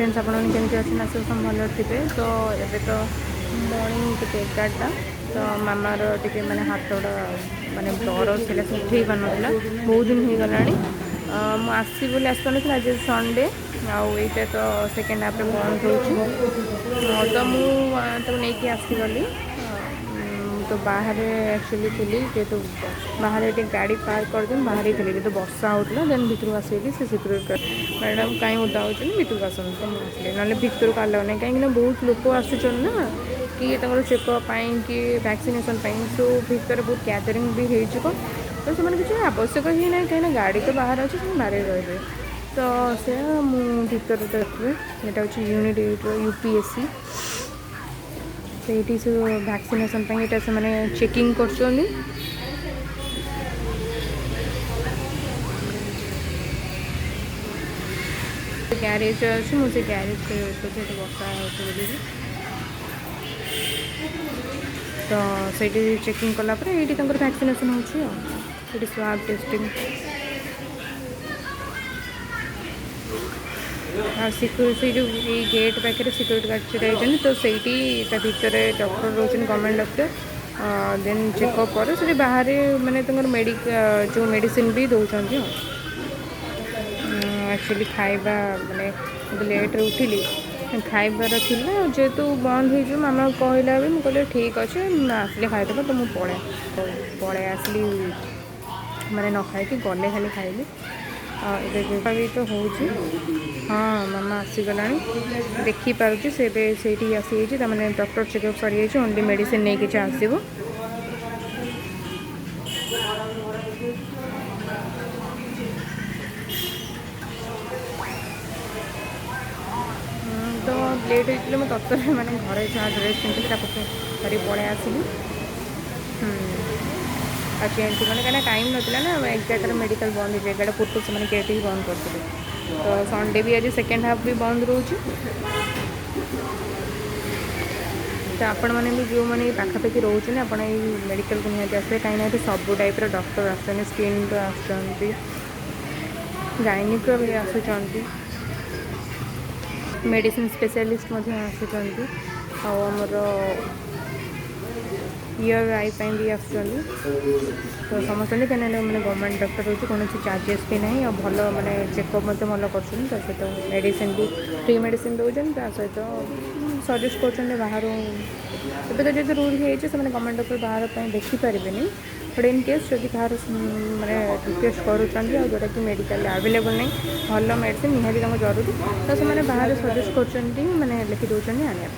Friends आपने केमती अच्छे ना सब भल थे। तो ये तो मॉर्निंग टे 11टा तो मामार टे मैंने हाथटा मानने दरज से उठे पार ना बहुत दिन हो गला मुझे बोली आसपार आज संडे आईटा तो सेकेंड हाफ बंद हो तो मुझे नहीं आसीगली तो बाहर एक्चुअली थी जेहतु बाहर ये गाड़ी पार्क करदे बाहर थी तो वर्षा होता देन भितर आसली से मैडम कहीं उदा हो भितर आसनी तो मुझे ना भितर को आलाउ ना कहीं बहुत लोक आसुचन ना कि चेकअप कि वैक्सीनेशन सो भितर बहुत गैदरिंग भी हो तो से किसी आवश्यक ही ना कहीं गाड़ी तो बाहर अच्छे बाहर रही तो से भितर देखिए यहाँ हूँ यूनिट 8 यूपीएससी से सब वैक्सीनेशन यहाँ से मैंने चेकिंग कर ग्यारेज अच्छे मुझे ग्यारेज देखुचे बसा बोली तो सही चेकिंग कलापर ये वैक्सीनेशन हो स्वाब टेस्टिंग सिक्योरिटी जो गेट पाखे सिक्योरिटी गार्ड छाई तो सही भितर डॉक्टर रोच गवर्नमेंट डॉक्टर देन चेकअप पर से बाहर माने मेडिकल जो मेडिसिन भी दौरान एक्चुअली खाइबा माने लेट्रे उठिली खाइबार थिला जेहेतु बंद हो मामा कहला भी मुझे कहले ठीक अच्छे आसले खाईदेव तो मुझे पड़े आसली मैंने न खाई गले खाली खाइली भी तो हो हाँ मामा आसीगला देखिपुर से आसी मैंने डॉक्टर चेकअप सरी ओनली मेडिसिन नहीं कि आसब तो लेट होती मुझे तत्तर मैंने घर जहाँ ड्रेस पिंधि धरी पलि आसली चेंज मैंने कहीं टाइम नाला ना 11 मेडिकल बंद हो 11 पूर्व से गेट ही बंद करते तो संडे भी आज सेकेंड हाफ भी बंद रोच तो आपण मैंने भी जो मैंने पाखापाखि रोचे आप मेडिकल को निहाती आसते कहीं सब टाइप डॉक्टर आसुच्च स्किन आसुच्च गायनिक भी आसुच्च मेडिसिन स्पेशलिस्ट आसुच्च आमर ईयर आई भी आसुच्च तो समस्त कहीं मैंने गवर्नमेंट डॉक्टर रोचे कौन चार्जेस भी ना और भल माने चेकअप मत भल कर सहित मेडिसिन भी फ्री मेडिसिन दौरान सहित सजेस्ट कर बाहर ଏବେ तो जो रूल है गवर्नमेंट डॉक्टर बाहर देखिपारे बट इन केस जब कहार मैंने रिक्वेस्ट करुँच जोटा कि मेडिकल आवेलेबल नहीं भल मेडिसिन निहाती जरूरी तो से बाहर सजेस्ट कर मैंने लिखि दौरान आने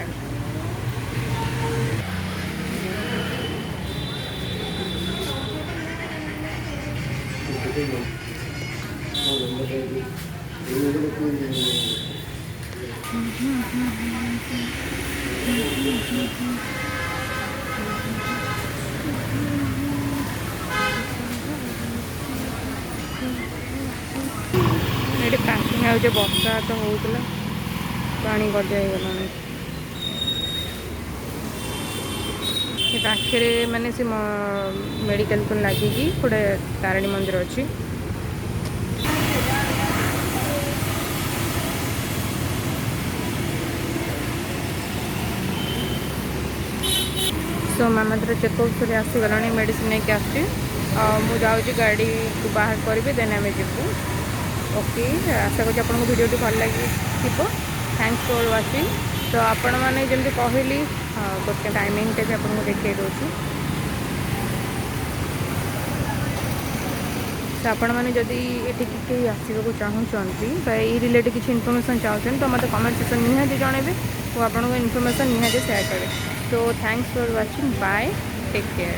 ये पैकिंग हो बर्षा तो होता पानी गजा पाखे मैंने से मेडिकल को लगिकी गोटे तारिणी मंदिर अच्छी तो मामा तर चेकअप कर आसीगला मेडिसिन नहीं आसू जाऊँगी गाड़ी को बाहर करी देन आम जीवु ओके आशा करूँ आपको वीडियो भल लगी थैंक्स फॉर वाचिंग तो आपण मैंने जमी कहली गोटे टाइमिंग भी आपको देखा दूँ तो आपण मैंने जदि ये आसवाक चाहूँगी ये रिलेटेड किसी इनफॉरमेशन चाहते तो मतलब कमेंट सेक्शन निहाती जनइबे और आपको इनफॉरमेशन निहाती शेयर करें तो thanks for watching bye take care.